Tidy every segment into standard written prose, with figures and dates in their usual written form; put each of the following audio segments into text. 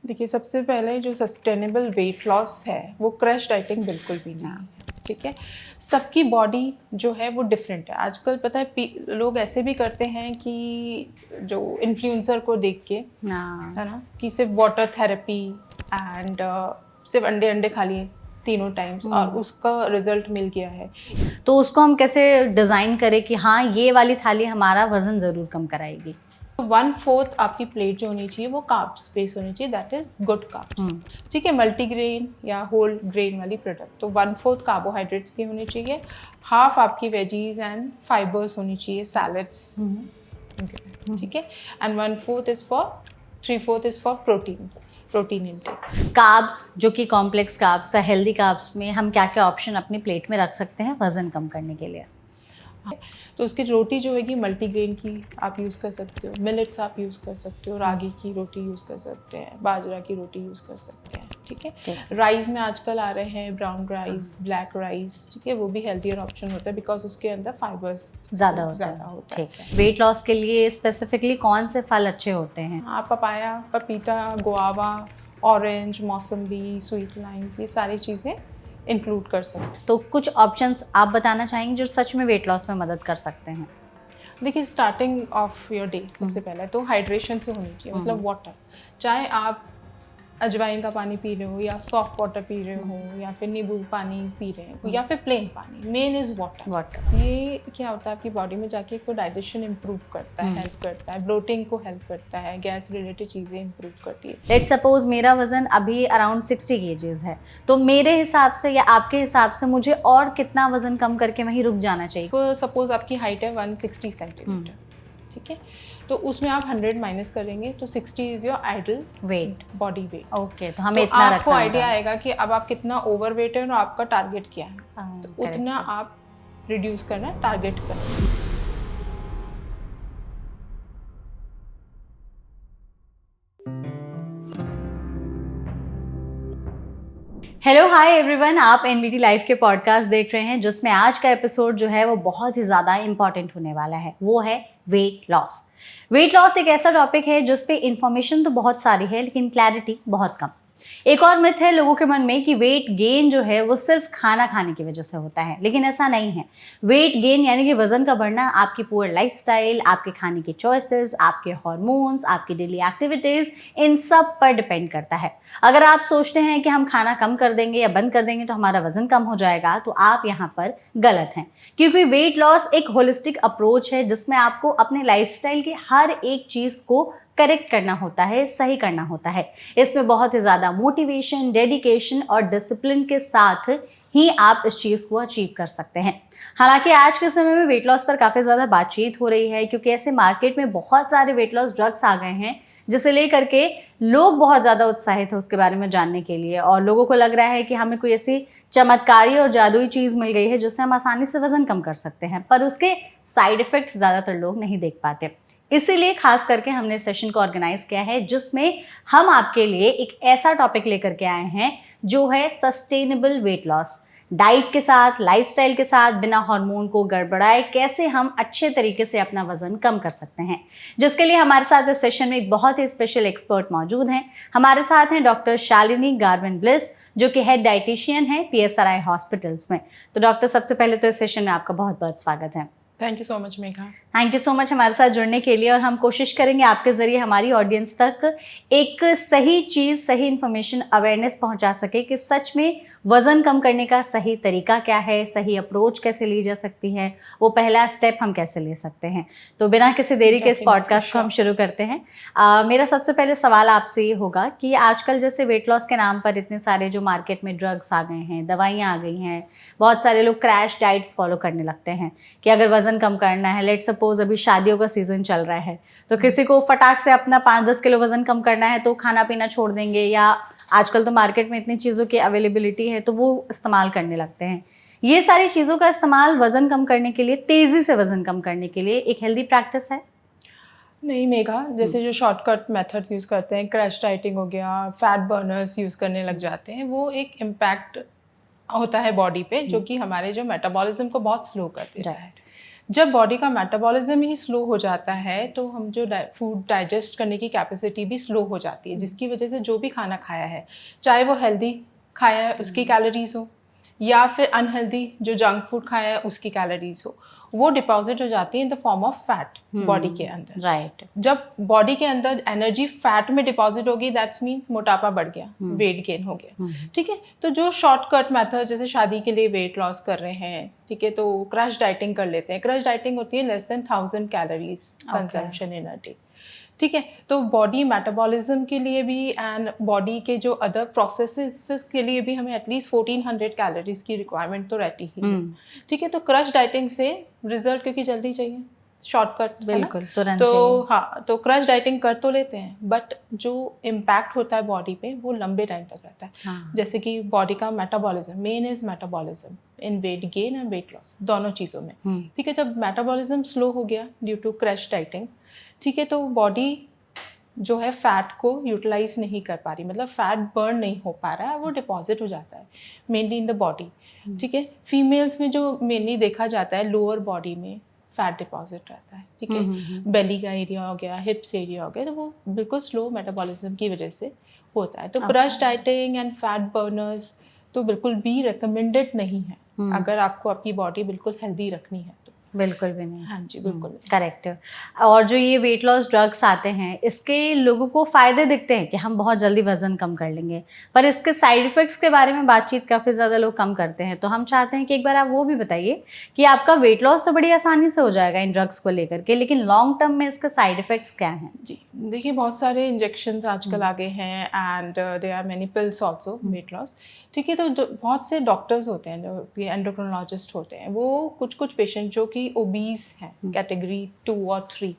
देखिए, सबसे पहले जो सस्टेनेबल वेट लॉस है वो क्रैश डाइटिंग बिल्कुल भी नहीं है। ठीक है, सबकी बॉडी जो है वो डिफरेंट है। आजकल पता है लोग ऐसे भी करते हैं कि जो इन्फ्लुएंसर को देख के है ना कि सिर्फ वाटर थेरेपी एंड सिर्फ अंडे अंडे खा लिए तीनों टाइम्स और उसका रिजल्ट मिल गया है। तो उसको हम कैसे डिज़ाइन करें कि हाँ ये वाली थाली हमारा वज़न ज़रूर कम कराएगी। 1/4 आपकी प्लेट जो होनी चाहिए वो कार्ब्स बेस होनी चाहिए, दैट इज गुड कार्ब्स। ठीक है, मल्टीग्रेन या होल ग्रेन वाली प्रोडक्ट, तो 1/4 कार्बोहाइड्रेट्स की होनी चाहिए, हाफ आपकी वेजीज एंड फाइबर्स होनी चाहिए, सैलड्स। ठीक है, and 1/4 is for 3/4 is for protein intake. Carbs जो कि कॉम्प्लेक्स कार्ब्स या हेल्दी कार्ब्स में हम क्या क्या ऑप्शन अपनी प्लेट में रख सकते हैं वज़न कम करने के लिए। तो उसकी रोटी जो है मल्टीग्रेन की आप यूज़ कर सकते हो, मिलेट्स आप यूज़ कर सकते हो, रागी की रोटी यूज़ कर सकते हैं, बाजरा की रोटी यूज़ कर सकते हैं। ठीक है, राइस में आजकल आ रहे हैं ब्राउन राइस, ब्लैक राइस। ठीक है, वो भी हेल्थियर ऑप्शन होता है बिकॉज उसके अंदर फाइबर्स ज़्यादा होता है। ठीक है, वेट लॉस के लिए स्पेसिफिकली कौन से फल अच्छे होते हैं? आप पपाया, पपीता, गुआवा, ऑरेंज, मौसम्बी, स्वीट लाइम्स, ये सारी चीज़ें इंक्लूड कर सकते हैं। तो कुछ ऑप्शंस आप बताना चाहेंगे जो सच में वेट लॉस में मदद कर सकते हैं? देखिए, स्टार्टिंग ऑफ योर डे सबसे पहले तो हाइड्रेशन से होनी चाहिए, मतलब वाटर। चाहे आप अजवाइन का पानी पी रहे हो या सॉफ्ट वाटर पी रहे हो या फिर नींबू पानी पी रहे हो या फिर प्लेन पानी, मेन इज वाटर। ये क्या होता है आपकी बॉडी में जाके को डाइजेशन इम्प्रूव करता है, हेल्प करता है, ब्लोटिंग को हेल्प करता है, गैस रिलेटेड चीज़ें इम्प्रूव करती है। लेट्स सपोज मेरा वजन अभी अराउंड 60 kgs है, तो मेरे हिसाब से या आपके हिसाब से मुझे और कितना वजन कम करके वहीं रुक जाना चाहिए? तो सपोज आपकी हाइट है 160 सेंटीमीटर। ठीक है, तो उसमें आप 100 माइनस करेंगे तो 60 is your ideal weight, body weight. Okay, तो हमें तो इतना आपको आइडिया आएगा कि अब आप कितना ओवर वेट है और आपका टारगेट क्या है, तो उतना आप रिड्यूस करना, टारगेट करना। हेलो हाय एवरीवन, आप एनबीटी लाइव के पॉडकास्ट देख रहे हैं जिसमें आज का एपिसोड जो है वो बहुत ही ज़्यादा इंपॉर्टेंट होने वाला है। वो है वेट लॉस। वेट लॉस एक ऐसा टॉपिक है जिस पे इंफॉर्मेशन तो बहुत सारी है लेकिन क्लैरिटी बहुत कम। एक और मिथ है लोगों के मन में कि वेट गेन जो है वो सिर्फ खाना खाने की वजह से होता है, लेकिन ऐसा नहीं है। वेट गेन यानी कि वजन का बढ़ना आपकी पूरे लाइफस्टाइल, आपके खाने के चॉइसेस, आपके हार्मोन्स, आपकी डेली एक्टिविटीज, इन सब पर डिपेंड करता है। अगर आप सोचते हैं कि हम खाना कम कर देंगे या बंद कर देंगे तो हमारा वजन कम हो जाएगा, तो आप यहाँ पर गलत हैं, क्योंकि वेट लॉस एक होलिस्टिक अप्रोच है जिसमें आपको अपने लाइफस्टाइल की हर एक चीज को करेक्ट करना होता है, सही करना होता है। इसमें बहुत ही ज़्यादा मोटिवेशन, डेडिकेशन और डिसिप्लिन के साथ ही आप इस चीज़ को अचीव कर सकते हैं। हालांकि आज के समय में वेट लॉस पर काफ़ी ज़्यादा बातचीत हो रही है, क्योंकि ऐसे मार्केट में बहुत सारे वेट लॉस ड्रग्स आ गए हैं जिसे लेकर के लोग बहुत ज़्यादा उत्साहित हैं उसके बारे में जानने के लिए, और लोगों को लग रहा है कि हमें कोई ऐसी चमत्कारी और जादुई चीज़ मिल गई है जिससे हम आसानी से वजन कम कर सकते हैं, पर उसके साइड इफ़ेक्ट्स ज़्यादातर लोग नहीं देख पाते। इसीलिए खास करके हमने सेशन को ऑर्गेनाइज किया है जिसमें हम आपके लिए एक ऐसा टॉपिक लेकर के आए हैं जो है सस्टेनेबल वेट लॉस। डाइट के साथ, लाइफस्टाइल के साथ, बिना हार्मोन को गड़बड़ाए कैसे हम अच्छे तरीके से अपना वजन कम कर सकते हैं, जिसके लिए हमारे साथ इस सेशन में एक बहुत ही स्पेशल एक्सपर्ट मौजूद हैं। हमारे साथ हैं डॉक्टर शालिनी गारविन ब्लिस, जो कि हेड डाइटिशियन है PSRI हॉस्पिटल्स में। तो डॉक्टर, सबसे पहले तो इस सेशन में आपका बहुत बहुत स्वागत है। Thank you so much Megha. Thank you so much हमारे साथ जुड़ने के लिए, और हम कोशिश करेंगे आपके ज़रिए हमारी ऑडियंस तक एक सही चीज़, सही इन्फॉर्मेशन, अवेयरनेस पहुंचा सके कि सच में वज़न कम करने का सही तरीका क्या है, सही अप्रोच कैसे ली जा सकती है, वो पहला स्टेप हम कैसे ले सकते हैं। तो बिना किसी देरी के इस पॉडकास्ट को हम शुरू करते हैं। मेरा सबसे पहले सवाल आपसे ये होगा कि आजकल जैसे वेट लॉस के नाम पर इतने सारे जो मार्केट में ड्रग्स आ गए हैं, दवाइयाँ आ गई हैं, बहुत सारे लोग क्रैश डाइट्स फॉलो करने लगते हैं कि अगर वज़न कम करना है, लेट सपोज अभी शादियों का सीजन चल रहा है तो किसी को फटाक से अपना 5-10 किलो वजन कम करना है तो खाना पीना छोड़ देंगे, या आजकल तो मार्केट में इतनी चीज़ों की अवेलेबिलिटी है तो वो इस्तेमाल करने लगते हैं। ये सारी चीज़ों का इस्तेमाल वजन कम करने के लिए, तेज़ी से वजन कम करने के लिए एक हेल्दी प्रैक्टिस है? नहीं मेघा, जैसे जो शॉर्टकट मेथड्स यूज़ करते हैं, क्रैश डाइटिंग हो गया, फैट बर्नर्स यूज़ करने लग जाते हैं, वो एक इम्पैक्ट होता है बॉडी पे जो कि हमारे जो मेटाबॉलिज्म को बहुत स्लो कर देता है। जब बॉडी का मेटाबॉलिज्म ही स्लो हो जाता है तो हम जो फूड डाइजेस्ट करने की कैपेसिटी भी स्लो हो जाती है, जिसकी वजह से जो भी खाना खाया है, चाहे वो हेल्दी खाया है उसकी कैलोरीज हो या फिर अनहेल्दी जो जंक फूड खाया है उसकी कैलोरीज हो, वो डिपॉजिट हो जाती है in the form of fat body के अंदर। राइट। जब बॉडी के अंदर एनर्जी फैट में डिपॉजिट होगी, दैट्स मीन्स मोटापा बढ़ गया, वेट गेन हो गया। ठीक है, तो जो शॉर्टकट मेथड, जैसे शादी के लिए वेट लॉस कर रहे हैं, ठीक है, तो क्रश डाइटिंग कर लेते हैं। क्रश डाइटिंग होती है less than 1000 calories consumption in a day. ठीक है, तो बॉडी मेटाबॉलिज्म के लिए भी एंड बॉडी के जो अदर प्रोसेसेस के लिए भी हमें एटलीस्ट 1400 कैलोरीज की रिक्वायरमेंट तो रहती ही है। ठीक है, तो क्रश डाइटिंग से रिजल्ट क्योंकि जल्दी चाहिए, शॉर्टकट, बिल्कुल तुरंत तो चाहिए। हाँ, तो क्रश डाइटिंग कर तो लेते हैं, बट जो इम्पैक्ट होता है बॉडी पे वो लंबे टाइम तक रहता है। हाँ। जैसे कि बॉडी का metabolism, main is metabolism in weight gain and weight loss, दोनों चीज़ों में। ठीक है, जब मेटाबॉलिज्म स्लो हो गया ड्यू टू क्रश डाइटिंग, ठीक है, तो बॉडी जो है फैट को यूटिलाइज नहीं कर पा रही, मतलब फैट बर्न नहीं हो पा रहा है, वो डिपॉजिट हो जाता है मेनली इन द बॉडी। ठीक है, फीमेल्स में जो मेनली देखा जाता है लोअर बॉडी में फैट डिपॉजिट रहता है। ठीक है, बेली का एरिया हो गया, हिप्स एरिया हो गया, तो वो बिल्कुल स्लो मेटाबॉलिज्म की वजह से होता है। तो crush dieting and fat Berners तो बिल्कुल भी रिकमेंडेड नहीं है अगर आपको आपकी बॉडी बिल्कुल हेल्दी रखनी है। बिल्कुल भी नहीं। हाँ जी, बिल्कुल करेक्ट। और जो ये वेट लॉस ड्रग्स आते हैं, इसके लोगों को फ़ायदे दिखते हैं कि हम बहुत जल्दी वज़न कम कर लेंगे, पर इसके साइड इफ़ेक्ट्स के बारे में बातचीत काफ़ी ज़्यादा लोग कम करते हैं। तो हम चाहते हैं कि एक बार आप वो भी बताइए कि आपका वेट लॉस तो बड़ी आसानी से हो जाएगा इन ड्रग्स को लेकर के, लेकिन लॉन्ग टर्म में इसके साइड इफ़ेक्ट्स क्या हैं? जी, देखिए बहुत सारे इंजेक्शंस आजकल आ गए हैं and there are many pills also weight loss. ठीक है, तो जो बहुत से डॉक्टर्स होते हैं, जो एंडोक्रिनोलॉजिस्ट होते हैं, वो कुछ पेशेंट जो कि ओबीज हैं, कैटेगरी 2 और 3,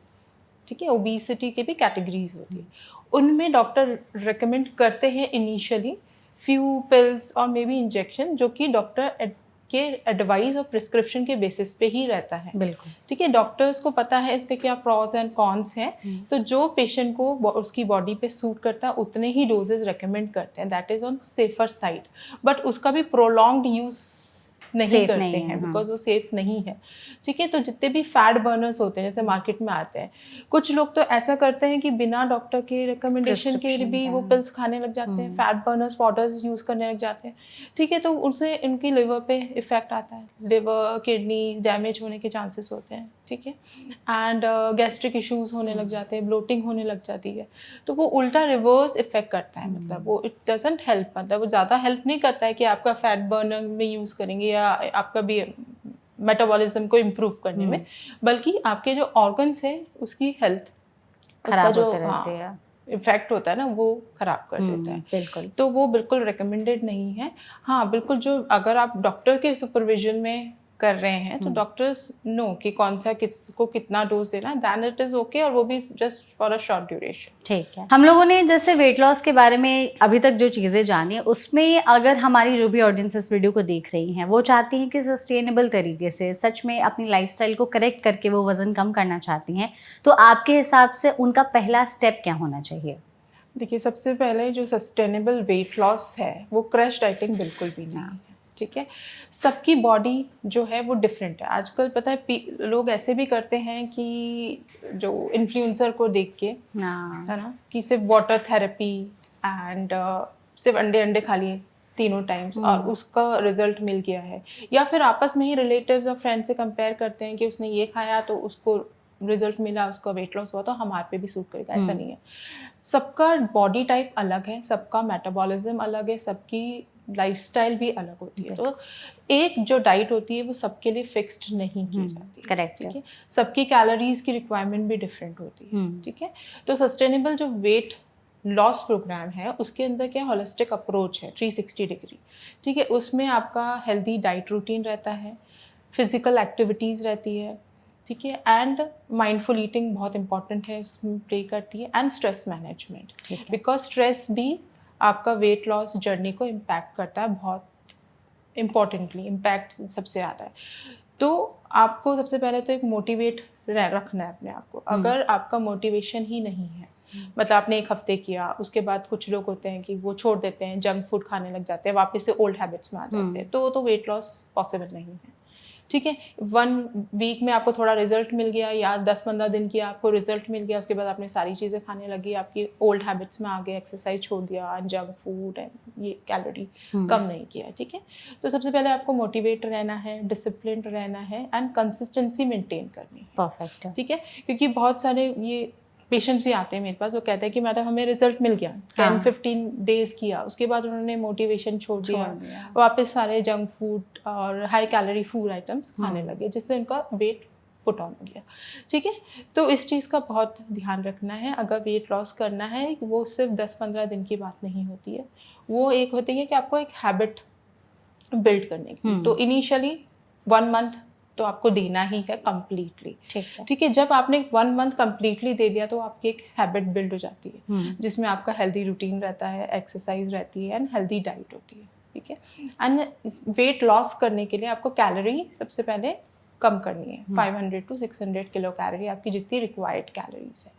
ठीक है, ओबीसिटी के भी कैटेगरीज होती है, उनमें डॉक्टर रिकमेंड करते हैं इनिशियली फ्यू पिल्स और मे बी इंजेक्शन, जो कि डॉक्टर के एडवाइस और प्रिस्क्रिप्शन के बेसिस पे ही रहता है। बिल्कुल। ठीक है, डॉक्टर्स को पता है इसके क्या प्रॉज एंड कॉन्स हैं, तो जो पेशेंट को उसकी बॉडी पे सूट करता है उतने ही डोजेस रेकमेंड करते हैं, that is on safer side. But उसका भी प्रोलॉन्ग्ड यूज नहीं करते हैं बिकॉज वो सेफ नहीं है। ठीक है, तो जितने भी फैट बर्नर्स होते हैं जैसे मार्केट में आते हैं, कुछ लोग तो ऐसा करते हैं कि बिना डॉक्टर के रिकमेंडेशन के भी वो पिल्स खाने लग जाते हैं, फैट बर्नर्स पाउडर्स यूज करने लग जाते हैं। ठीक है, तो उससे इनकी लिवर पे इफेक्ट आता है, लिवर किडनीज डैमेज होने के चांसेस होते हैं। ठीक है, एंड गैस्ट्रिक इश्यूज होने लग जाते हैं, ब्लोटिंग होने लग जाती है, तो वो उल्टा रिवर्स इफेक्ट करता है। मतलब वो इट डजंट हेल्प, मतलब वो ज़्यादा हेल्प नहीं करता है कि आपका फैट बर्नर में यूज़ करेंगे या आपका भी मेटाबॉलिज्म को इम्प्रूव करने में, बल्कि आपके जो ऑर्गन्स है उसकी हेल्थ, उसका जो इफेक्ट होता है ना, वो खराब कर देता है। बिल्कुल। तो वो बिल्कुल रिकमेंडेड नहीं है। हाँ बिल्कुल, जो अगर आप डॉक्टर के सुपरविजन में कर रहे हैं तो डॉक्टर्स नो कि कौन सा किसको कितना डोज देना है, दैन इट इज ओके, और वो भी just for a short duration. ठीक है, हम लोगों ने जैसे वेट लॉस के बारे में अभी तक जो चीज़ें जानी, उसमें अगर हमारी जो भी ऑडियंस इस वीडियो को देख रही हैं वो चाहती हैं कि सस्टेनेबल तरीके से सच में अपनी लाइफस्टाइल को करेक्ट करके वो वज़न कम करना चाहती हैं, तो आपके हिसाब से उनका पहला स्टेप क्या होना चाहिए? देखिए, सबसे पहले जो सस्टेनेबल वेट लॉस है वो क्रश डाइटिंग बिल्कुल भी नहीं है। ठीक है, सबकी बॉडी जो है वो डिफरेंट है। आजकल पता है लोग ऐसे भी करते हैं कि जो इन्फ्लुएंसर को देख के, है ना, कि सिर्फ वाटर थेरेपी एंड सिर्फ अंडे खा लिए तीनों टाइम्स और उसका रिजल्ट मिल गया है, या फिर आपस में ही रिलेटिव्स और फ्रेंड्स से कंपेयर करते हैं कि उसने ये खाया तो उसको रिजल्ट मिला, उसका वेट लॉस हुआ, तो हमारे पे भी सूट करेगा। ऐसा नहीं है, सबका बॉडी टाइप अलग है, सबका मेटाबॉलिज्म अलग है, सबकी लाइफस्टाइल भी अलग होती है। तो एक जो डाइट होती है वो सबके लिए फिक्स्ड नहीं की जाती है। करेक्ट। ठीक है, सबकी कैलोरीज की रिक्वायरमेंट भी डिफरेंट होती है। ठीक है, तो सस्टेनेबल जो वेट लॉस प्रोग्राम है उसके अंदर क्या होलिस्टिक अप्रोच है 360 डिग्री। ठीक है, उसमें आपका हेल्दी डाइट रूटीन रहता है, फिजिकल एक्टिविटीज़ रहती है, ठीक है, एंड माइंडफुल ईटिंग बहुत इंपॉर्टेंट है, उसमें प्ले करती है, and stress management, because stress भी आपका वेट लॉस जर्नी को इम्पैक्ट करता है, बहुत इम्पॉर्टेंटली इम्पैक्ट सबसे ज़्यादा है। तो आपको सबसे पहले तो एक मोटिवेट रखना है अपने आप को। अगर आपका मोटिवेशन ही नहीं है, मतलब आपने एक हफ्ते किया, उसके बाद कुछ लोग होते हैं कि वो छोड़ देते हैं, जंक फूड खाने लग जाते हैं, वापस से ओल्ड हैबिट्स में आ जाते हैं, तो वो तो वेट लॉस पॉसिबल नहीं है। ठीक है। 1 वीक में आपको थोड़ा रिजल्ट मिल गया या 10-15 दिन की आपको रिजल्ट मिल गया, उसके बाद आपने सारी चीज़ें खाने लगी, आपकी ओल्ड हैबिट्स में आ गए, एक्सरसाइज छोड़ दिया, जंक फूड ये कैलोरी कम नहीं किया, ठीक है। तो सबसे पहले आपको मोटिवेट रहना है, डिसिप्लिन रहना है एंड कंसिस्टेंसी मेंटेन करनी है। परफेक्ट। ठीक है, क्योंकि बहुत सारे ये पेशेंट्स भी आते हैं मेरे पास, वो कहते हैं कि मैडम हमें रिजल्ट मिल गया, 10-15 डेज किया, उसके बाद उन्होंने मोटिवेशन छोड़ दिया, वापस सारे जंक फूड और हाई कैलोरी फूड आइटम्स खाने लगे, जिससे उनका वेट पुट ऑन हो गया। ठीक है, तो इस चीज़ का बहुत ध्यान रखना है। अगर वेट लॉस करना है, वो सिर्फ 10-15 दिन की बात नहीं होती है, वो एक होती है कि आपको एक हैबिट बिल्ड करने की। तो इनिशियली 1 मंथ तो आपको देना ही है कम्प्लीटली, ठीक है। जब आपने 1 मंथ कम्प्लीटली दे दिया तो आपकी एक हैबिट बिल्ड हो जाती है, जिसमें आपका हेल्दी रूटीन रहता है, एक्सरसाइज रहती है एंड हेल्दी डाइट होती है, ठीक है। एंड वेट लॉस करने के लिए आपको कैलोरी सबसे पहले कम करनी है, 500 to 600 किलो कैलोरी आपकी जितनी रिक्वायर्ड कैलोरीज है,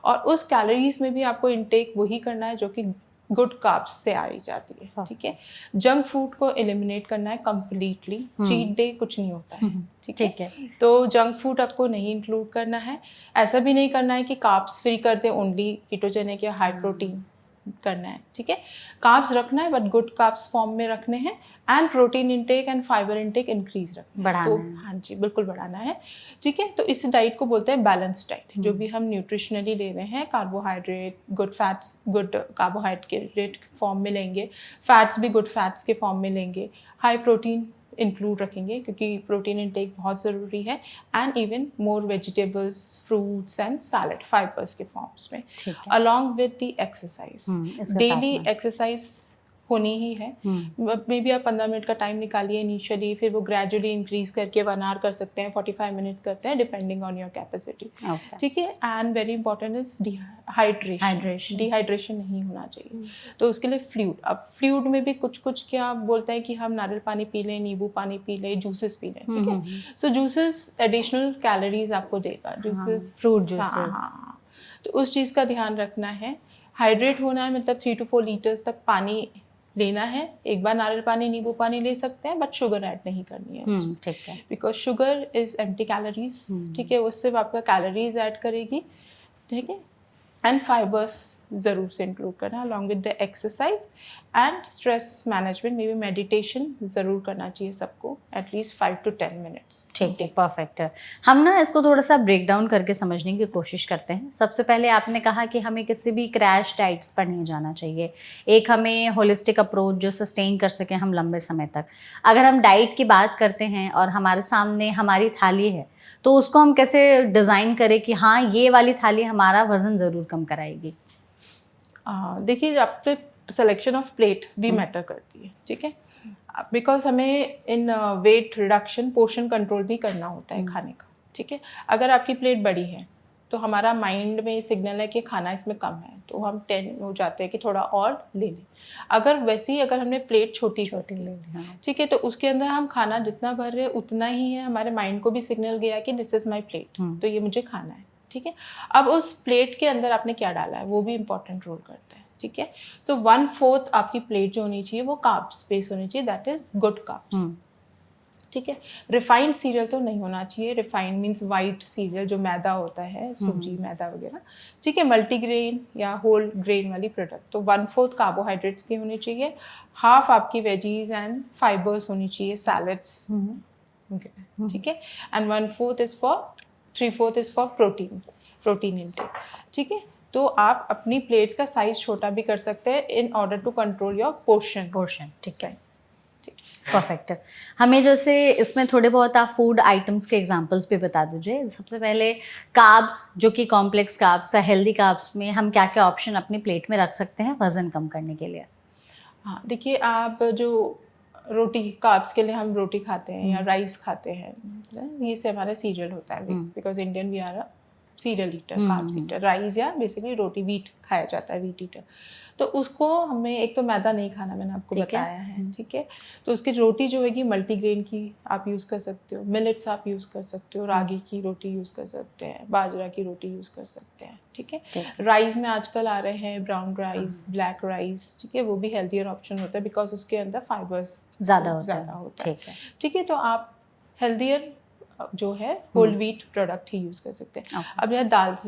और उस कैलोरीज में भी आपको इनटेक वही करना है जो कि गुड कार्ब्स से आई जाती है, ठीक है। जंक फूड को एलिमिनेट करना है कम्प्लीटली, चीट डे कुछ नहीं होता है, ठीक है। तो जंक फूड आपको नहीं इंक्लूड करना है। ऐसा भी नहीं करना है कि कार्ब्स फ्री कर दे, ओनली कीटोजेनिक या हाई प्रोटीन करना है, ठीक है। कार्ब्स रखना है बट गुड कार्ब्स फॉर्म में रखने हैं, and protein intake and fibre intake increase रखना है, तो हाँ जी बिल्कुल बढ़ाना है, ठीक है। तो इस डाइट को बोलते हैं बैलेंस डाइट, जो भी हम न्यूट्रिशनली ले रहे हैं, carbohydrate good fats good carbohydrate form में लेंगे, फैट्स भी गुड फैट्स के फॉर्म में लेंगे, हाई प्रोटीन इंक्लूड रखेंगे क्योंकि प्रोटीन इंटेक बहुत ज़रूरी है, and even more vegetables, fruits and salad fibres के फॉर्म्स में, along with the exercise. Daily exercise होनी ही है, मे बी आप 15 मिनट का टाइम निकालिए इनिशियली, फिर वो ग्रेजुअली इंक्रीज करके 1 आवर कर सकते हैं, 45 मिनट्स करते हैं, डिपेंडिंग ऑन योर कैपेसिटी, ठीक है। And very important is dehydration नहीं होना चाहिए, तो उसके लिए फ्लूइड। अब फ्लूइड में भी कुछ कुछ क्या बोलते हैं कि हम नारियल पानी पी लें, नींबू पानी पी लें, जूसेस पी लें, ठीक है। सो जूसेस एडिशनल कैलोरीज आपको देगा, जूसेस फ्रूट जूसेस, तो उस चीज़ का ध्यान रखना है। हाइड्रेट होना है, मतलब 3 to 4 लीटर्स तक पानी लेना है। एक बार नारियल पानी, नींबू पानी ले सकते हैं, बट शुगर ऐड नहीं करनी है, ठीक है, because sugar is empty calories, ठीक है, वो सिर्फ आपका कैलोरीज ऐड करेगी, ठीक है। एंड फाइबर्स ज़रूर से इंक्लूड करना, along with the exercise and stress management, may be meditation ज़रूर करना चाहिए सबको, एटलीस्ट 5 to 10 मिनट्स, ठीक है, परफेक्ट है। हम ना इसको थोड़ा सा ब्रेक डाउन करके समझने की कोशिश करते हैं। सबसे पहले आपने कहा कि हमें किसी भी क्रैश डाइट्स पर नहीं जाना चाहिए, एक हमें होलिस्टिक अप्रोच जो सस्टेन कर सके हम लंबे समय तक। अगर हम डाइट की बात करते हैं और हमारे सामने हमारी थाली है, तो उसको हम कैसे डिज़ाइन करें कि हाँ ये वाली थाली हमारा वज़न ज़रूर कम कराएगी? देखिए, आप पे सिलेक्शन ऑफ प्लेट भी मैटर करती है, ठीक है, बिकॉज हमें इन वेट रिडक्शन पोर्शन कंट्रोल भी करना होता है खाने का, ठीक है। अगर आपकी प्लेट बड़ी है तो हमारा माइंड में सिग्नल है कि खाना इसमें कम है, तो हम टेंड हो जाते हैं कि थोड़ा और ले लें। अगर वैसे ही अगर हमने प्लेट छोटी ले ली, ठीक है, तो उसके अंदर हम खाना जितना भर रहे उतना ही है, हमारे माइंड को भी सिग्नल गया कि दिस इज़ माई प्लेट, तो ये मुझे खाना है, ठीक है। अब उस प्लेट के अंदर आपने क्या डाला है वो भी इम्पोर्टेंट रोल करता है, ठीक है। सो 1/4 आपकी प्लेट जो होनी चाहिए वो कार्ब्स बेस होनी चाहिए, दैट इज गुड कार्ब्स, ठीक है। रिफाइंड सीरियल तो नहीं होना चाहिए, रिफाइंड मीन्स वाइट सीरियल जो मैदा होता है, सूजी मैदा वगैरह, ठीक है। मल्टीग्रेन या होल ग्रेन वाली प्रोडक्ट, तो 1/4 कार्बोहाइड्रेट्स की होनी चाहिए, हाफ आपकी वेजीज एंड फाइबर्स होनी चाहिए, सैलड्स, ठीक है, and 1/4 is for 3/4 is for protein intake, ठीक है। तो आप अपनी प्लेट्स का साइज छोटा भी कर सकते हैं in order to control your portion, ठीक है, परफेक्ट। हमें जैसे इसमें थोड़े बहुत आप फूड आइटम्स के एग्जांपल्स भी बता दीजिए। सबसे पहले कार्ब्स, जो कि कॉम्प्लेक्स कार्ब्स है, हेल्दी कार्ब्स में हम क्या क्या ऑप्शन अपनी प्लेट में रख सकते हैं वज़न कम करने के लिए? हाँ, देखिए, आप जो रोटी, कार्ब्स के लिए हम रोटी खाते हैं या राइस खाते हैं, ये से हमारा सीरियल होता है, because Indian we are a cereal eater, carbs eater, rice या बेसिकली रोटी, व्हीट खाया जाता है, व्हीट ईटर। तो उसको हमें एक तो मैदा नहीं खाना, मैंने आपको बताया है, ठीक है। तो उसकी रोटी जो होगी मल्टीग्रेन की आप यूज़ कर सकते हो, मिलेट्स आप यूज़ कर सकते हो, रागी की रोटी यूज़ कर सकते हैं, बाजरा की रोटी यूज़ कर सकते हैं, ठीक है। राइस में आजकल आ रहे हैं ब्राउन राइस, ब्लैक राइस, ठीक है, वो भी हेल्थियर ऑप्शन होता है बिकॉज उसके अंदर फाइबर्स ज़्यादा होता है, ठीक है। तो आप हेल्दियर जो है होल व्हीट प्रोडक्ट ही यूज़ कर सकते हैं। Okay. अब यह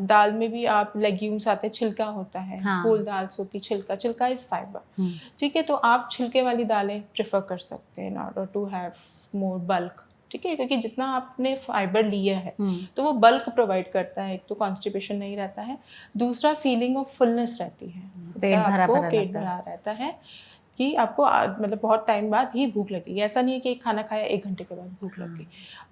दाल में भी आप लेग्यूम्स आते हैं, छिलका होता है, हाँ। होल दाल होती है, छिलका इज़ फाइबर। ठीक है, तो आप छिलके वाली दालें प्रेफर कर सकते हैं in order to have more bulk. ठीक है, क्योंकि जितना आपने फाइबर लिया है तो वो बल्क प्रोवाइड करता है। एक तो कॉन्स्टिपेशन नहीं रहता है, दूसरा फीलिंग ऑफ फुलनेस रहती है, पेट भरा आपको भरा पेट लगता है। भरा रहता है कि आपको मतलब बहुत टाइम बाद ही भूख लगेगी। ऐसा नहीं है कि एक खाना खाया 1 घंटे के बाद भूख लग गई।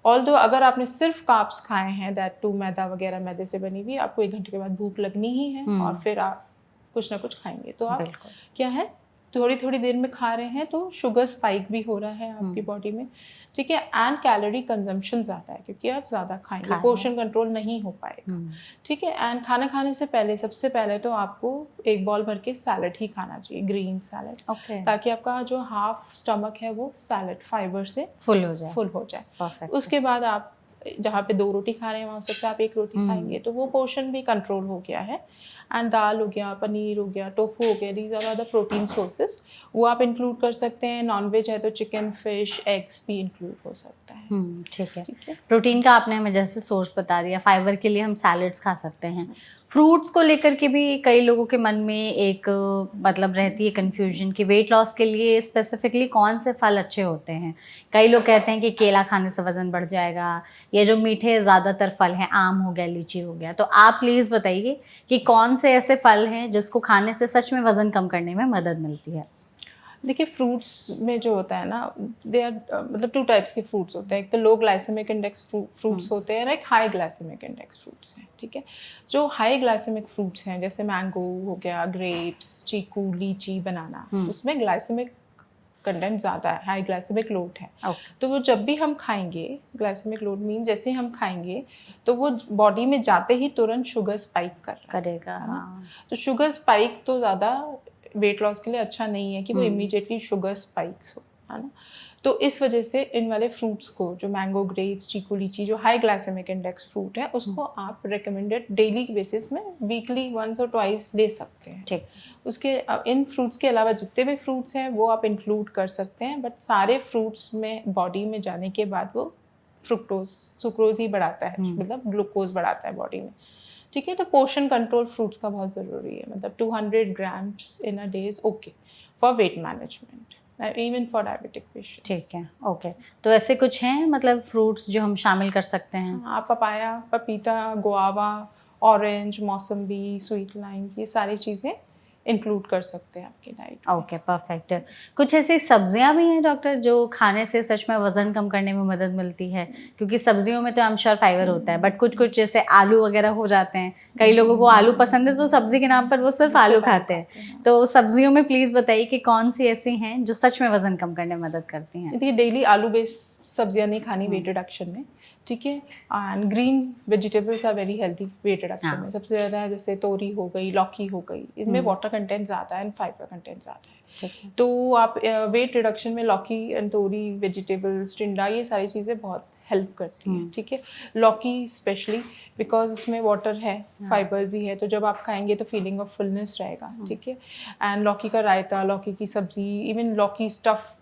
ऑल्दो अगर आपने सिर्फ कार्ब्स खाए हैं, दैट टू मैदा वगैरह, मैदे से बनी हुई, आपको 1 घंटे के बाद भूख लगनी ही है और फिर आप कुछ ना कुछ खाएंगे। तो आप बिल्कुल। क्या है, थोड़ी थोड़ी देर में खा रहे हैं तो शुगर स्पाइक भी हो रहा है आपकी बॉडी में। ठीक है, एंड कैलोरी कंजम्पशन ज़्यादा है क्योंकि आप ज़्यादा खाएंगे, पोर्शन कंट्रोल नहीं हो पाएगा। ठीक है, एंड खाना खाने से पहले सबसे पहले तो आपको 1 बॉल भर के सैलड ही खाना चाहिए, ग्रीन सैलड, Okay. ताकि आपका जो हाफ स्टमक है वो सैलड फाइबर से फुल हो जाए। फुल हो जाए। Perfect. उसके बाद आप जहाँ पे 2 रोटी खा रहे हैं वहाँ हो सकता है आप 1 रोटी खाएंगे, तो वो पोर्शन भी कंट्रोल हो गया है। एंड दाल हो गया, पनीर हो गया, टोफू हो गया, these are the protein sources, वो आप इंक्लूड कर सकते हैं। नॉन वेज है तो चिकन, फिश, एग्स भी इंक्लूड हो सकता है। ठीक है। ठीक है, प्रोटीन का आपने हमें जैसे सोर्स बता दिया, फाइबर के लिए हम सैलड्स खा सकते हैं। फ्रूट्स को लेकर के भी कई लोगों के मन में एक मतलब रहती है कन्फ्यूजन कि वेट लॉस के लिए स्पेसिफिकली कौन से फल अच्छे होते हैं। कई लोग कहते हैं कि केला खाने से वज़न बढ़ जाएगा, या जो मीठे ज़्यादातर फल हैं, आम हो गया, लीची हो गया। तो आप प्लीज़ बताइए कि कौन से ऐसे फल हैं जिसको खाने से सच में वज़न कम करने में मदद मिलती है। देखिए फ्रूट्स में जो होता है ना, दे आर मतलब 2 टाइप्स के फ्रूट्स होते हैं। एक तो लो ग्लाइसेमिक इंडेक्स फ्रूट्स होते हैं और एक हाई ग्लाइसेमिक इंडेक्स फ्रूट्स हैं। ठीक है, जो हाई ग्लाइसेमिक फ्रूट्स हैं जैसे मैंगो हो गया, ग्रेप्स, चीकू, लीची, बनाना, उसमें ग्लाइसेमिक कंटेंट ज़्यादा है, हाई ग्लाइसेमिक लोड है। Okay. तो वो जब भी हम खाएंगे, ग्लाइसेमिक लोड मीन जैसे हम खाएंगे तो वो बॉडी में जाते ही तुरंत शुगर स्पाइक करेगा। है ना? तो शुगर स्पाइक तो ज़्यादा वेट लॉस के लिए अच्छा नहीं है कि वो इमीडिएटली शुगर स्पाइक्स हो, है ना? तो इस वजह से इन वाले फ्रूट्स को, जो मैंगो, ग्रेप्स, चीकू, लीची, जो हाई ग्लाइसेमिक इंडेक्स फ्रूट है, उसको आप रिकमेंडेड डेली बेसिस में वीकली 1 और 2 ले सकते हैं। ठीक। उसके इन फ्रूट्स के अलावा जितने भी फ्रूट्स हैं वो आप इंक्लूड कर सकते हैं, बट सारे फ्रूट्स में बॉडी में जाने के बाद वो सुक्रोज ही बढ़ाता है, मतलब ग्लूकोज बढ़ाता है बॉडी में। ठीक है, तो पोर्शन कंट्रोल फ्रूट्स का बहुत ज़रूरी है। मतलब 200 grams in a day is okay for weight management, even for diabetic patients. ठीक है, ओके। तो ऐसे कुछ हैं मतलब फ्रूट्स जो हम शामिल कर सकते हैं? हाँ, पपाया, पपीता, गुआवा, ऑरेंज, मौसम्बी, स्वीट लाइम, ये सारी चीज़ें इंक्लूड कर सकते हैं आपकी डाइट में। Okay, perfect. कुछ ऐसी सब्जियां भी हैं डॉक्टर जो खाने से सच में वज़न कम करने में मदद मिलती है? क्योंकि सब्जियों में तो आई एम श्योर फाइबर होता है, बट कुछ कुछ जैसे आलू वगैरह हो जाते हैं, कई लोगों को आलू पसंद है तो सब्जी के नाम पर वो सिर्फ आलू खाते हैं। तो सब्जियों में प्लीज़ बताइए कि कौन सी ऐसी हैं जो सच में वज़न कम करने में मदद करती हैं? देखिए डेली आलू बेस्ड सब्जियां नहीं खानी वेट रिडक्शन में। ठीक है, and green vegetables are very healthy weight reduction में। सबसे ज़्यादा जैसे तोरी हो गई, लौकी हो गई, इसमें वाटर कंटेंट ज़्यादा है एंड फाइबर कंटेंट ज़्यादा है। तो आप वेट रिडक्शन में लौकी एंड तोरी, वेजिटेबल्स, टिंडा, ये सारी चीज़ें बहुत हेल्प करती हैं। ठीक है, लौकी स्पेशली बिकॉज उसमें वाटर है, फाइबर भी है, तो जब आप खाएंगे तो फीलिंग ऑफ फुलनेस रहेगा। ठीक है, एंड लौकी का रायता, लौकी की सब्जी, इवन लौकी स्टफ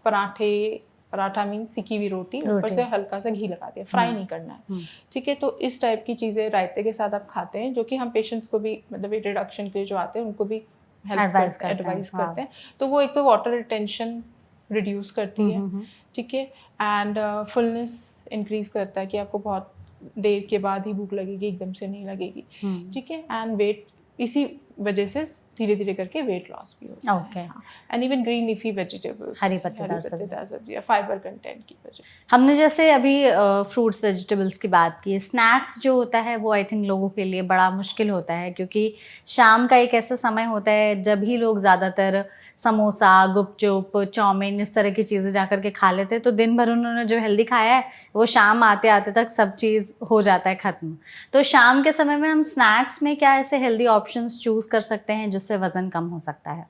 पराठा मीन सिकी हुई रोटी, ऊपर से हल्का सा घी लगा दिया, फ्राई नहीं करना है। ठीक है, तो इस टाइप की चीज़ें रायते के साथ आप खाते हैं, जो कि हम पेशेंट्स को भी मतलब वेट रिडक्शन के लिए जो आते हैं उनको भी एडवाइस करते हैं। तो वो एक तो वाटर रिटेंशन रिड्यूस करती है। ठीक है, एंड फुलनेस इंक्रीज करता है कि आपको बहुत देर के बाद ही भूख लगेगी, एकदम से नहीं लगेगी। ठीक है, एंड वेट इसी वजह से धीरे धीरे करके वेट लॉस भी होता Okay. है। And even green leafy vegetables, हरी पत्तेदार सब्जियां, फाइबर कंटेंट की वजह। हमने जैसे अभी फ्रूट्स वेजिटेबल्स की बात की, स्नैक्स जो होता है वो आई थिंक लोगों के लिए बड़ा मुश्किल होता है, क्योंकि शाम का एक ऐसा समय होता है जब ही लोग ज़्यादातर समोसा, गुपचुप, चाउमीन, इस तरह की चीज़ें जा कर के खा लेते हैं, तो दिन भर उन्होंने जो हेल्दी खाया है वो शाम आते आते तक सब चीज़ हो जाता है ख़त्म। तो शाम के समय में हम स्नैक्स में क्या ऐसे हेल्दी ऑप्शंस चूज़ कर सकते हैं जिससे वज़न कम हो सकता है?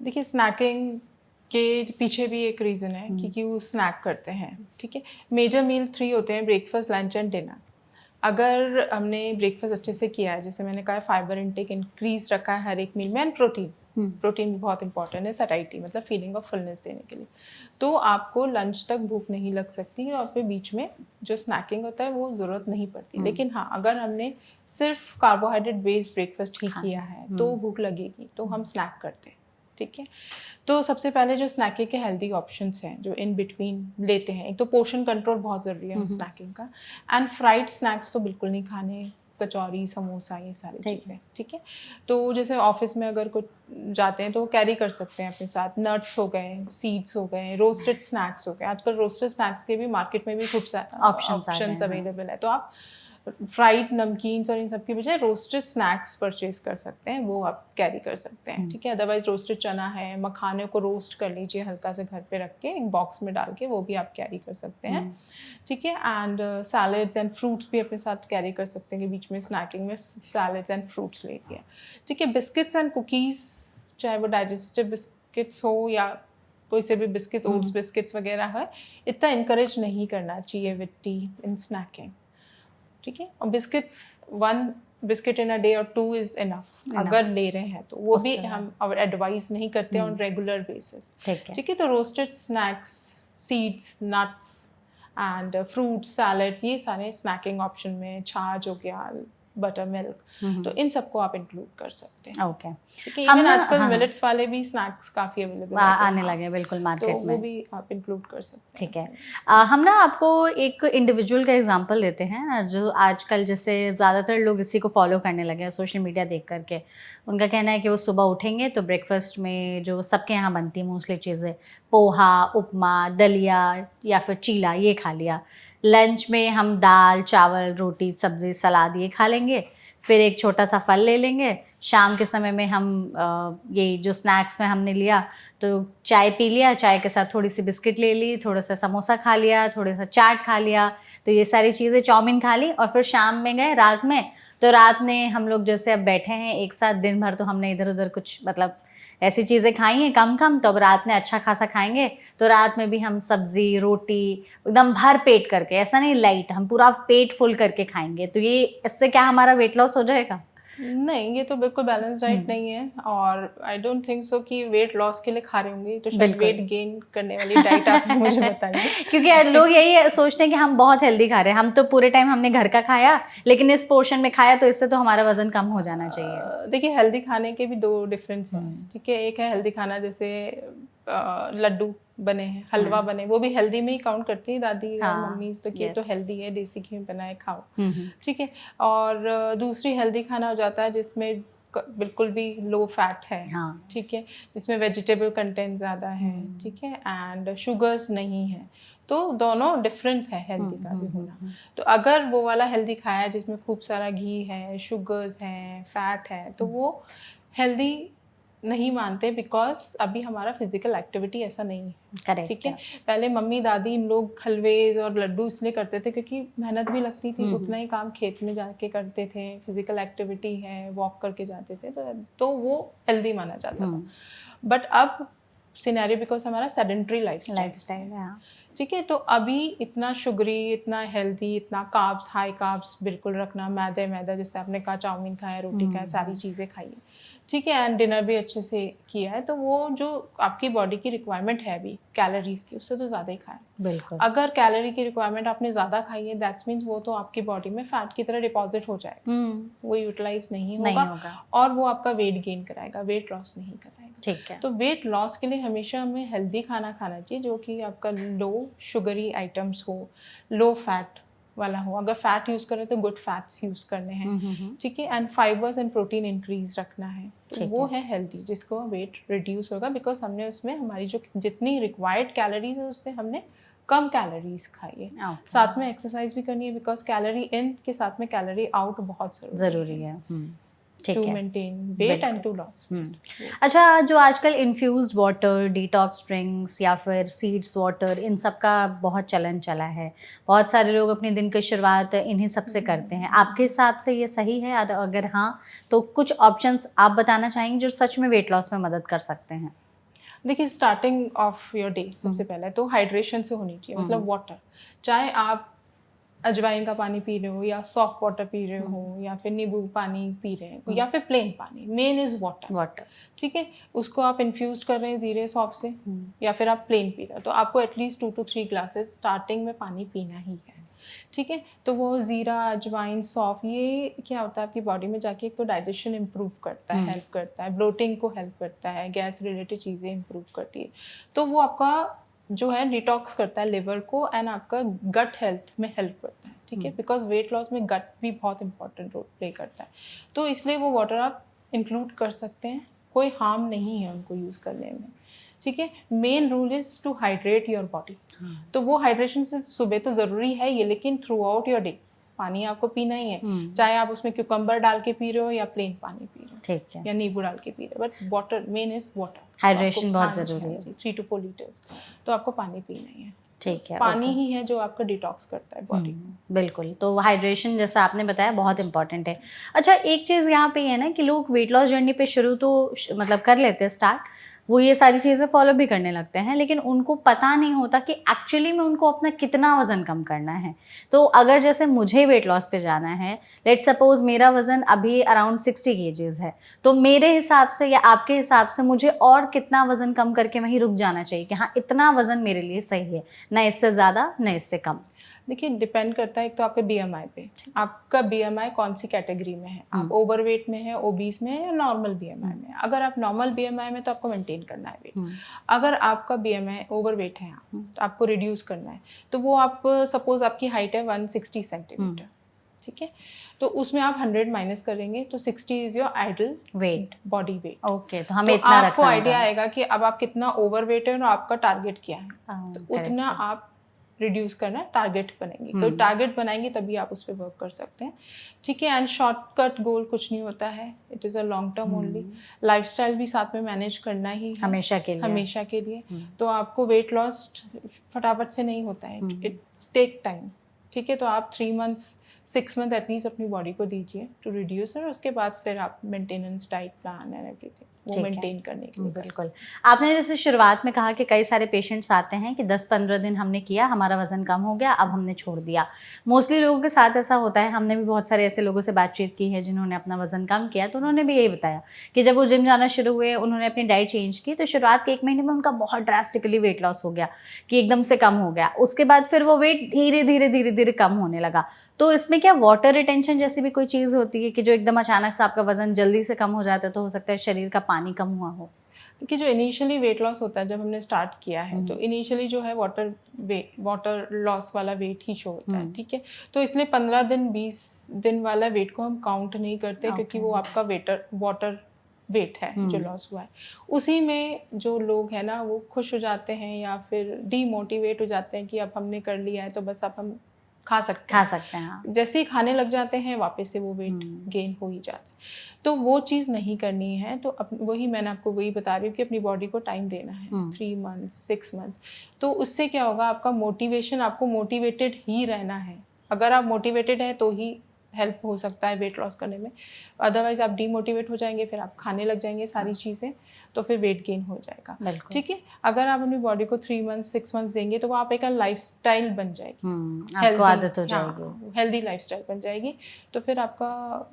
देखिए स्नैकिंग के पीछे भी एक रीज़न है कि क्यों स्नैक करते हैं। ठीक है, मेजर मील 3 होते हैं, ब्रेकफास्ट, लंच एंड डिनर। अगर हमने ब्रेकफास्ट अच्छे से किया है, जैसे मैंने कहा फाइबर इनटेक इंक्रीज रखा है हर एक मील में, एंड प्रोटीन, प्रोटीन भी बहुत इंपॉर्टेंट है सैटिस्फैक्टी मतलब फीलिंग ऑफ फुलनेस देने के लिए। तो आपको लंच तक भूख नहीं लग सकती और फिर बीच में जो स्नैकिंग होता है वो ज़रूरत नहीं पड़ती। लेकिन हाँ, अगर हमने सिर्फ कार्बोहाइड्रेट बेस्ड ब्रेकफास्ट ही किया है तो भूख लगेगी, तो हम स्नैक करते हैं, ठीक है। तो सबसे पहले जो स्नैकिंग के हेल्दी ऑप्शंस हैं जो इन बिटवीन लेते हैं, एक तो पोर्शन कंट्रोल बहुत ज़रूरी है स्नैकिंग का, एंड फ्राइड स्नैक्स तो बिल्कुल नहीं खाने, कचौरी समोसा ये सारी चीज़ें, ठीक है। तो जैसे ऑफिस में अगर कुछ जाते हैं तो वो कैरी कर सकते हैं अपने साथ, नट्स हो गए, सीड्स हो गए, रोस्टेड स्नैक्स हो गए। आजकल रोस्टेड स्नैक्स के भी मार्केट में भी खूब सारे ऑप्शंस अवेलेबल है, तो आप फ्राइड नमकीन्स और इन सब की बजाय रोस्टेड स्नैक्स परचेज कर सकते हैं, वो आप कैरी कर सकते हैं, ठीक है। अदरवाइज रोस्टेड चना है, मखाने को रोस्ट कर लीजिए हल्का से घर पे रख के एक बॉक्स में डाल के, वो भी आप कैरी कर सकते हैं, ठीक है। एंड सैलड्स एंड फ्रूट्स भी अपने साथ कैरी कर सकते हैं कि बीच में स्नैकिंग में सैलड्स एंड फ्रूट्स ले लिया, ठीक है। बिस्किट्स एंड कुकीज़, चाहे वो डाइजेस्टिव बिस्किट्स हो या कोई से भी बिस्किट्स, ओट्स बिस्किट्स वगैरह है, इतना इनकरेज नहीं करना चाहिए विद टी इन स्नैकिंग, ठीक है। और biscuits 1 biscuit in a day और 2 इज इनफ अगर ले रहे हैं तो, वो भी हम एडवाइस नहीं करते ऑन रेगुलर बेसिस, ठीक है। तो roasted snacks, seeds, nuts and fruits, salads, ये सारे स्नैकिंग ऑप्शन में, छाछ हो गया, बटर मिल्क, तो इन सबको आप इंक्लूड कर सकते हैं, ओके। ठीक है। इवन आजकल मिलेट्स वाले भी स्नैक्स काफ़ी अवेलेबल आने लगे बिल्कुल मार्केट में, वो भी आप इंक्लूड कर सकते हैं, ठीक है। हम ना आपको एक इंडिविजुअल का एग्जांपल देते हैं जो आजकल जैसे ज़्यादातर लोग इसी को फॉलो करने लगे हैं सोशल मीडिया देख करके। उनका कहना है कि वो सुबह उठेंगे तो ब्रेकफास्ट में जो सबके यहाँ बनती है मोस्टली चीज़ें, पोहा, उपमा, दलिया या फिर चीला, ये खा लिया। लंच में हम दाल, चावल, रोटी, सब्ज़ी, सलाद ये खा लेंगे, फिर एक छोटा सा फल ले लेंगे। शाम के समय में हम ये जो स्नैक्स में हमने लिया तो चाय पी लिया, चाय के साथ थोड़ी सी बिस्किट ले ली, थोड़ा सा समोसा खा लिया, थोड़ा सा चाट खा लिया, तो ये सारी चीज़ें, चाउमीन खा ली। और फिर शाम में गए रात में, तो रात में हम लोग जैसे अब बैठे हैं एक साथ, दिन भर तो हमने इधर उधर कुछ मतलब ऐसी चीज़ें खाई हैं कम कम, तो अब रात में अच्छा खासा खाएंगे, तो रात में भी हम सब्ज़ी, रोटी एकदम भर पेट करके, ऐसा नहीं लाइट, हम पूरा पेट फुल करके खाएंगे। तो ये इससे क्या हमारा वेट लॉस हो जाएगा? नहीं, ये तो बिल्कुल बैलेंस डाइट नहीं है, और आई डोंट थिंक सो कि वेट लॉस के लिए खा रहे होंगे, तो शायद वेट गेन करने वाली डाइट आप मुझे बताइए। क्योंकि लोग यही सोचते हैं कि हम बहुत हेल्दी खा रहे हैं, हम तो पूरे टाइम हमने घर का खाया, लेकिन इस पोर्शन में खाया तो इससे तो हमारा वजन कम हो जाना चाहिए। देखिए, हेल्दी खाने के भी 2 डिफरेंस हैं, ठीक है। एक है हेल्दी खाना जैसे लड्डू बने हैं, हलवा बने, वो भी हेल्दी में ही काउंट करती है दादी और मम्मी, तो ये तो हेल्दी है, देसी घी में बनाए खाओ, ठीक है। और दूसरी हेल्दी खाना हो जाता है जिसमें बिल्कुल भी लो फैट है, ठीक है, जिसमें वेजिटेबल कंटेंट ज़्यादा है, ठीक है, एंड शुगर्स नहीं है। तो दोनों डिफरेंस है हेल्दी का भी होना। तो अगर वो वाला हेल्दी खाया जिसमें खूब सारा घी है, शुगर्स हैं, फैट है, तो वो हेल्दी नहीं मानते, बिकॉज अभी हमारा फिजिकल एक्टिविटी ऐसा नहीं है, ठीक है। पहले मम्मी दादी इन लोग हलवे और लड्डू इसलिए करते थे क्योंकि मेहनत भी लगती थी, उतना ही काम खेत में जाके करते थे, फिजिकल एक्टिविटी है, वॉक करके जाते थे, तो वो हेल्दी माना जाता था। बट अब सिनेरियो, बिकॉज हमारा सेडेंटरी लाइफस्टाइल है, ठीक है, तो अभी इतना शुगरी, इतना हेल्दी, इतना कार्ब्स, हाई कार्ब्स बिल्कुल रखना, मैदा जैसे आपने कहा, चाउमीन खाया, रोटी खाया, सारी चीज़ें खाई, ठीक है, एंड डिनर भी अच्छे से किया है, तो वो जो आपकी बॉडी की रिक्वायरमेंट है अभी कैलोरीज की, उससे तो ज़्यादा ही खाएं। बिल्कुल। अगर कैलोरी की रिक्वायरमेंट आपने ज़्यादा खाई है, दैट्स मीन्स वो तो आपकी बॉडी में फैट की तरह डिपॉजिट हो जाएगा, वो यूटिलाइज नहीं होगा और वो आपका वेट गेन कराएगा, वेट लॉस नहीं कराएगा, ठीक है। तो वेट लॉस के लिए हमेशा हमें हेल्दी खाना खाना चाहिए जो कि आपका लो शुगरी आइटम्स हो, लो फैट वाला हो। अगर फैट यूज़ करें तो गुड फैट्स यूज़ करने हैं, ठीक है, and fibres and protein increase रखना है, तो वो है हेल्दी, जिसको वेट रिड्यूस होगा, बिकॉज हमने उसमें हमारी जो जितनी रिक्वायर्ड कैलोरीज है उससे हमने कम कैलोरीज खाई है। साथ में एक्सरसाइज भी करनी है, बिकॉज कैलोरी इन के साथ में कैलोरी आउट बहुत ज़रूरी है to maintain weight and to loss. अच्छा, जो आजकल इन्फ्यूज्ड वाटर, डिटॉक्स ड्रिंक्स या फिर सीड्स वाटर, इन सब का बहुत चलन चला है, बहुत सारे लोग अपने दिन की शुरुआत इन्हीं सब से करते हैं। आपके हिसाब से ये सही है? अगर हाँ, तो कुछ ऑप्शंस आप बताना चाहेंगे जो सच में वेट लॉस में मदद कर सकते हैं? देखिए, स्टार्टिंग ऑफ योर डे सबसे पहले तो हाइड्रेशन से होनी चाहिए, मतलब वाटर। चाहे आप अजवाइन का पानी पी रहे हो या सॉफ्ट वाटर पी रहे हो या फिर नींबू पानी पी रहे हो या फिर प्लेन पानी, मेन इज वाटर। ठीक है, उसको आप इन्फ्यूज कर रहे हैं जीरे सौंफ से या फिर आप प्लेन पी रहे हो, तो आपको एटलीस्ट 2 to 3 ग्लासेस स्टार्टिंग में पानी पीना ही है। ठीक है, तो वो जीरा, अजवाइन, सौंफ, ये क्या होता है आपकी बॉडी में जाके एक तो डाइजेशन इम्प्रूव करता है, हेल्प करता है, ब्लोटिंग को हेल्प करता है, गैस रिलेटेड चीज़ें इम्प्रूव करती है, तो वो आपका जो है डिटॉक्स करता है लिवर को एंड आपका गट हेल्थ में हेल्प करता है। ठीक है, बिकॉज वेट लॉस में गट भी बहुत इंपॉर्टेंट रोल प्ले करता है, तो इसलिए वो वाटर आप इंक्लूड कर सकते हैं, कोई हार्म नहीं है उनको यूज़ करने में। ठीक है, main rule is to hydrate your body. तो वो हाइड्रेशन सिर्फ सुबह तो ज़रूरी है ये, लेकिन थ्रू आउट योर डे पानी आपको पीना ही है, चाहे आप उसमें क्यूकम्बर डाल के पी रहे हो या प्लेन पानी पी रहे हो, ठीक है, या नींबू डाल के पी रहे हो, but water main is water, hydration बहुत ज़रूरी है। 3 to 4 लीटर्स तो आपको पानी पीना ही है। ठीक है, पानी ही है जो आपका डिटॉक्स करता है बॉडी को। बिल्कुल, तो हाइड्रेशन जैसा आपने बताया बहुत इंपॉर्टेंट है। अच्छा, एक चीज़ यहाँ पे है ना कि लोग वेट लॉस जर्नी पे शुरू तो मतलब कर लेते हैं स्टार्ट, वो ये सारी चीज़ें फॉलो भी करने लगते हैं, लेकिन उनको पता नहीं होता कि एक्चुअली में उनको अपना कितना वज़न कम करना है। तो अगर जैसे मुझे वेट लॉस पे जाना है, लेट्स सपोज मेरा वज़न अभी अराउंड 60 kgs है, तो मेरे हिसाब से या आपके हिसाब से मुझे और कितना वज़न कम करके वहीं रुक जाना चाहिए कि हाँ इतना वज़न मेरे लिए सही है, ना इससे ज़्यादा ना इससे कम? देखिए, डिपेंड करता है एक तो आपके BMI पे, आपका BMI कौन सी कैटेगरी में है, आप ओवरवेट में है, ओबीस में है या नॉर्मल BMI में है। अगर आप नॉर्मल BMI में तो आपको मेंटेन करना है वेट, अगर आपका BMI ओवरवेट है तो आपको रिड्यूस करना है, तो वो आप सपोज आपकी हाइट है 160 सेंटीमीटर, ठीक है, तो उसमें आप 100 माइनस करेंगे तो 60 is your ideal weight, body weight. Okay, तो हमें इतना आपको आइडिया आएगा कि अब आप कितना ओवरवेट है और आपका टारगेट क्या है, तो उतना आप रिड्यूस करना टारगेट बनेंगे, तो टारगेट बनाएंगे तभी आप उस पर वर्क कर सकते हैं। ठीक है, एंड शॉर्टकट गोल कुछ नहीं होता है, it is a long term only. Lifestyle भी साथ में मैनेज करना ही है हमेशा के लिए। तो आपको वेट लॉस फटाफट से नहीं होता है, इट्स टेक टाइम। ठीक है, तो आप 3 months 6 month एटलीस्ट अपनी बॉडी को दीजिए टू रिड्यूस, और उसके बाद फिर आप maintenance, diet plan and everything वो मेंटेन करने के लिए। बिल्कुल, आपने जैसे शुरुआत में कहा कि कई सारे पेशेंट्स आते हैं कि 10-15 दिन हमने किया, हमारा वजन कम हो गया, अब हमने छोड़ दिया। मोस्टली लोगों के साथ ऐसा होता है, हमने भी बहुत सारे ऐसे लोगों से बातचीत की है जिन्होंने अपना वजन कम किया, तो उन्होंने भी यही बताया कि जब वो जिम जाना शुरू हुए, उन्होंने अपनी डाइट चेंज की, तो शुरुआत के 1 महीने में उनका बहुत ड्रास्टिकली वेट लॉस हो गया कि एकदम से कम हो गया। उसके बाद फिर वो वेट धीरे धीरे कम होने लगा। तो इसमें क्या वाटर रिटेंशन जैसी भी कोई चीज़ होती है कि जो एकदम अचानक से आपका वजन जल्दी से कम हो जाता है, तो हो सकता है शरीर का पानी कम हुआ हो? कि जो इनिशियली वेट लॉस होता है, जब हमने स्टार्ट किया है तो इनिशियली जो है वाटर लॉस वाला वेट ही शो होता है। ठीक है, तो इसलिए 15 दिन 20 दिन वाला वेट को हम काउंट नहीं करते, क्योंकि वो आपका वाटर वेट है जो लॉस हुआ है। उसी में जो लोग हैं ना, वो खुश हो जाते हैं या फिर डीमोटिवेट हो जाते हैं कि अब हमने कर लिया है तो बस अब हम खा सकते हैं। हाँ। जैसे ही खाने लग जाते हैं वापस से वो वेट गेन हो ही जाता है, तो वो चीज़ नहीं करनी है। तो वही मैंने आपको वही बता रही हूँ कि अपनी बॉडी को टाइम देना है, 3 months 6 months। तो उससे क्या होगा, आपका मोटिवेशन, आपको मोटिवेटेड ही रहना है। अगर आप मोटिवेटेड हैं तो ही हेल्प हो सकता है वेट लॉस करने में, अदरवाइज आप डीमोटिवेट हो जाएंगे, फिर आप खाने लग जाएंगे सारी चीज़ें, तो फिर वेट गेन हो जाएगा। ठीक है, अगर आप अपनी बॉडी को 3 months 6 months देंगे तो वो आप एक लाइफस्टाइल बन जाएगी, आपको आदत हो जाएगी, हेल्दी लाइफस्टाइल बन जाएगी, तो फिर आपका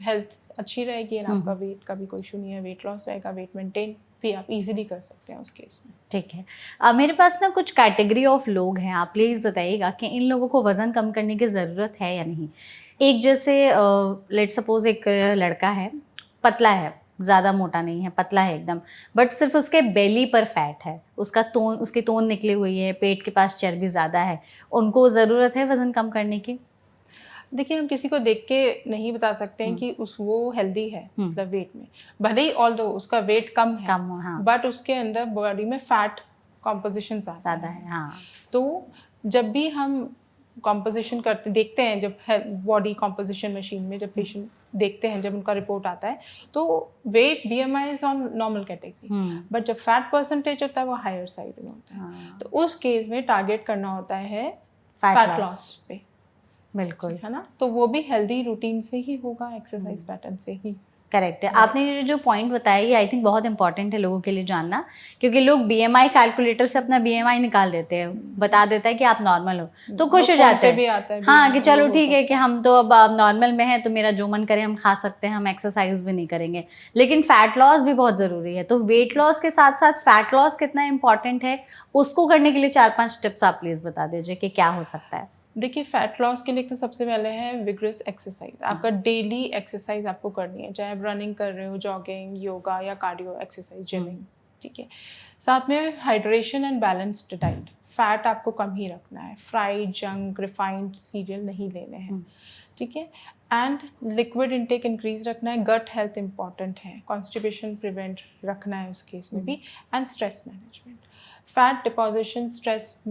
हेल्थ अच्छी रहेगी और आपका वेट का भी कोई इशू नहीं है, वेट लॉस रहेगा, वेट मेंटेन भी आप इजीली कर सकते हैं उस केस में। ठीक है, मेरे पास ना कुछ कैटेगरी ऑफ लोग हैं, आप प्लीज़ बताइएगा कि इन लोगों को वज़न कम करने की ज़रूरत है या नहीं। एक जैसे लेट्स सपोज एक लड़का है, पतला है, ज़्यादा मोटा नहीं है, पतला है एकदम, बट सिर्फ उसके बेली पर फैट है, उसकी तोन निकली हुई है, पेट के पास चर्बी ज़्यादा है, उनको ज़रूरत है वज़न कम करने की? देखिए, हम किसी को देख के नहीं बता सकते हैं कि वो हेल्दी है, मतलब वेट में, भले ही ऑल्दो उसका वेट कम है, हाँ, बट उसके अंदर बॉडी में फैट कॉम्पोजिशन ज़्यादा है। हाँ, तो जब भी हम कॉम्पोजिशन देखते हैं, जब बॉडी कॉम्पोजिशन मशीन में जब पेशेंट देखते हैं, जब उनका रिपोर्ट आता है, तो weight BMI is on normal category, but जब फैट परसेंटेज होता है वो हायर साइड में होता है। तो उस केस में टारगेट करना होता है फैट लॉस पे। बिल्कुल, है ना, तो वो भी हेल्दी रूटीन से ही होगा, एक्सरसाइज पैटर्न से ही। करेक्ट है। आपने ये जो पॉइंट बताया ये आई थिंक बहुत इंपॉर्टेंट है लोगों के लिए जानना, क्योंकि लोग BMI कैलकुलेटर से अपना BMI निकाल देते हैं, बता देता है कि आप नॉर्मल हो तो खुश हो जाते हैं। हाँ कि चलो ठीक है कि हम तो अब नॉर्मल में हैं तो मेरा जो मन करे हम खा सकते हैं, हम एक्सरसाइज भी नहीं करेंगे। लेकिन फैट लॉस भी बहुत ज़रूरी है, तो वेट लॉस के साथ साथ फैट लॉस कितना इंपॉर्टेंट है उसको करने के लिए 4-5 टिप्स आप प्लीज़ बता दीजिए कि क्या हो सकता है। देखिए, फैट लॉस के लिए तो सबसे पहले है विग्रस एक्सरसाइज। आपका डेली एक्सरसाइज आपको करनी है, चाहे आप रनिंग कर रहे हो, जॉगिंग, योगा या कार्डियो एक्सरसाइज, जिमिंग, ठीक है। साथ में hydration and balanced diet. Fat आपको कम ही रखना है, फ्राइड, जंक, रिफाइंड सीरियल नहीं लेने हैं, ठीक है। एंड लिक्विड इनटेक इंक्रीज रखना है। गट हेल्थ इंपॉर्टेंट है, कॉन्स्टिपेशन प्रिवेंट रखना है उस केस में भी। And stress management. Fat deposition stress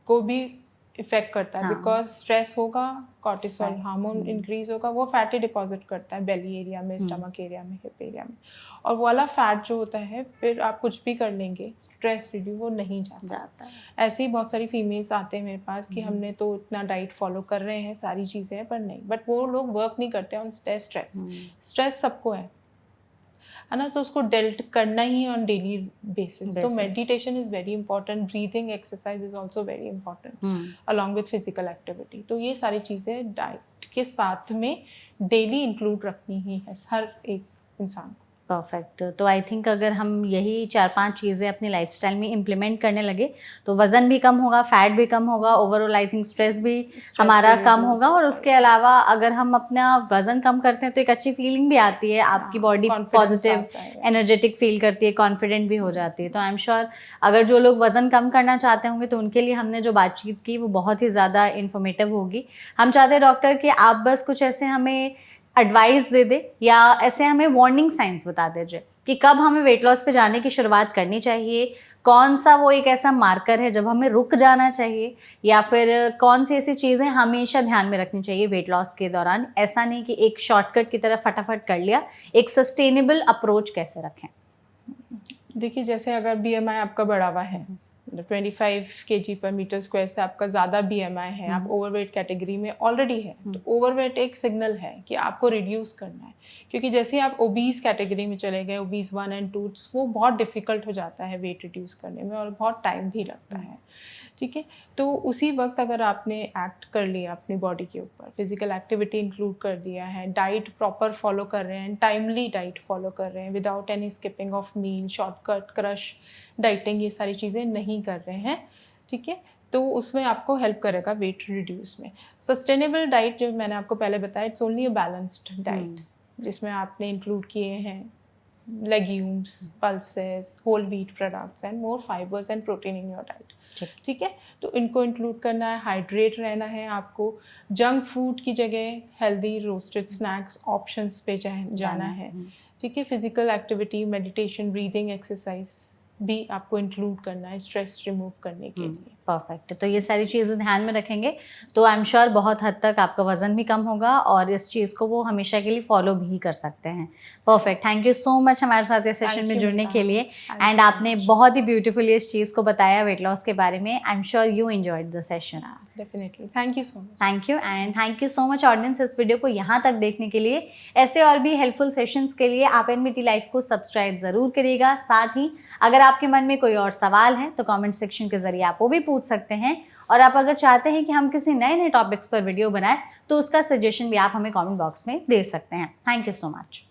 को भी इफेक्ट करता है, बिकॉज स्ट्रेस होगा, कॉर्टिसोल हार्मोन इंक्रीज होगा, वो फैटी डिपॉजिट करता है बेली एरिया में, स्टमक एरिया में, हिप एरिया में। और वो वाला फैट जो होता है, फिर आप कुछ भी कर लेंगे, स्ट्रेस रिड्यूस वो नहीं जाता है। ऐसे ही बहुत सारी फीमेल्स आते हैं मेरे पास कि हमने तो इतना डाइट फॉलो कर रहे हैं, सारी चीज़ें हैं, पर नहीं, बट वो लोग वर्क नहीं करते ऑन स्ट्रेस। स्ट्रेस सबको है ना, तो उसको डेल्ट करना ही ऑन डेली बेसिस। तो meditation is very important, breathing exercise is also very important along with physical activity. तो ये सारी चीज़ें डाइट के साथ में डेली इंक्लूड रखनी ही है हर एक इंसान को। परफेक्ट। तो आई थिंक अगर हम यही 4-5 चीज़ें अपनी लाइफस्टाइल में इम्प्लीमेंट करने लगे तो वज़न भी कम होगा, फैट भी कम होगा, ओवरऑल आई थिंक स्ट्रेस भी हमारा कम होगा। और उसके अलावा अगर हम अपना वज़न कम करते हैं तो एक अच्छी फीलिंग भी आती है, आपकी बॉडी पॉजिटिव एनर्जेटिक फील करती है, कॉन्फिडेंट भी हो जाती है। तो आई एम श्योर अगर जो लोग वज़न कम करना चाहते होंगे तो उनके लिए हमने जो बातचीत की वो बहुत ही ज़्यादा इन्फॉर्मेटिव होगी। हम चाहते हैं डॉक्टर कि आप बस कुछ ऐसे हमें एडवाइस दे दे या ऐसे हमें वार्निंग साइंस बता दीजिए कि कब हमें वेट लॉस पे जाने की शुरुआत करनी चाहिए, कौन सा वो एक ऐसा मार्कर है जब हमें रुक जाना चाहिए, या फिर कौन सी ऐसी चीज़ें हमेशा ध्यान में रखनी चाहिए वेट लॉस के दौरान। ऐसा नहीं कि एक शॉर्टकट की तरह फटाफट कर लिया, एक सस्टेनेबल अप्रोच कैसे रखें। देखिए, जैसे अगर BMI आपका बढ़ा हुआ है, 25 kg पर मीटर स्क्वायर से आपका ज़्यादा BMI है, आप ओवरवेट कैटेगरी में ऑलरेडी है, तो ओवरवेट एक सिग्नल है कि आपको रिड्यूस करना है। क्योंकि जैसे आप ओबीज कैटेगरी में चले गए, ओबीज 1 और 2, वो बहुत डिफ़िकल्ट हो जाता है वेट रिड्यूस करने में और बहुत टाइम भी लगता है, ठीक है। तो उसी वक्त अगर आपने एक्ट कर लिया अपनी बॉडी के ऊपर, फिजिकल एक्टिविटी इंक्लूड कर दिया है, डाइट प्रॉपर फॉलो कर रहे हैं, टाइमली डाइट फॉलो कर रहे हैं, without any skipping of meal, shortcut, crash dieting, ये सारी चीज़ें नहीं कर रहे हैं, ठीक है, तो उसमें आपको हेल्प करेगा वेट रिड्यूस में। सस्टेनेबल डाइट जो मैंने आपको पहले बताया, it's only a balanced diet, जिसमें आपने इंक्लूड किए हैं legumes, pulses, whole wheat products and more fibers and protein in your diet, ठीक है। तो इनको इंक्लूड करना है, हाइड्रेट रहना है आपको, जंक फूड की जगह हेल्दी रोस्टेड स्नैक्स ऑप्शंस पे जाना है, ठीक है। Physical activity, meditation, breathing exercise भी आपको इंक्लूड करना है स्ट्रेस रिमूव करने के लिए। परफेक्ट। तो ये सारी चीज़ें ध्यान में रखेंगे तो आई एम श्योर बहुत हद तक आपका वज़न भी कम होगा और इस चीज़ को वो हमेशा के लिए फॉलो भी कर सकते हैं। Perfect. Thank you so much हमारे साथ इस सेशन में जुड़ने के लिए, एंड आपने बहुत ही ब्यूटीफुली इस चीज़ को बताया वेट लॉस के बारे में। I am sure you enjoyed the session. Definitely, thank you so much. Thank you, and thank you so much audience इस वीडियो को यहाँ तक देखने के लिए। ऐसे और भी हेल्पफुल सेशंस के लिए आप एनबीटी लाइफ को सब्सक्राइब ज़रूर करिएगा। साथ ही अगर आपके मन में कोई और सवाल है तो कमेंट सेक्शन के जरिए आप वो भी पूछ सकते हैं, और आप अगर चाहते हैं कि हम किसी नए नए टॉपिक्स पर वीडियो बनाएं तो उसका सजेशन भी आप हमें कमेंट बॉक्स में दे सकते हैं। Thank you so much.